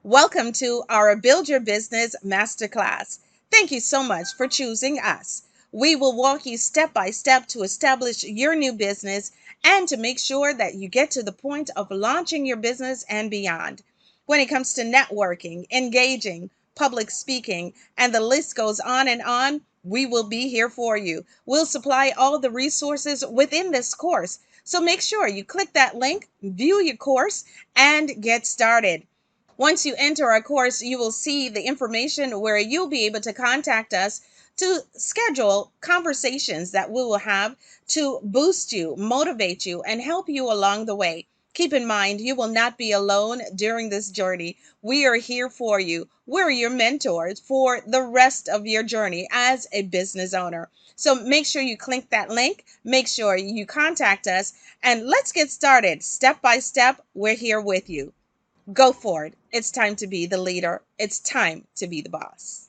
Welcome to our Build Your Business Masterclass. Thank you so much for choosing us. We will walk you step by step to establish your new business and to make sure that you get to the point of launching your business and beyond. When it comes to networking, engaging, public speaking, and the list goes on, we will be here for you. We'll supply all the resources within this course. So make sure you click that link, view your course, and get started. Once you enter our course, you will see the information where you'll be able to contact us to schedule conversations that we will have to boost you, motivate you, and help you along the way. Keep in mind, you will not be alone during this journey. We are here for you. We're your mentors for the rest of your journey as a business owner. So make sure you click that link, make sure you contact us, and let's get started. Step by step, we're here with you. Go for it. It's time to be the leader. It's time to be the boss.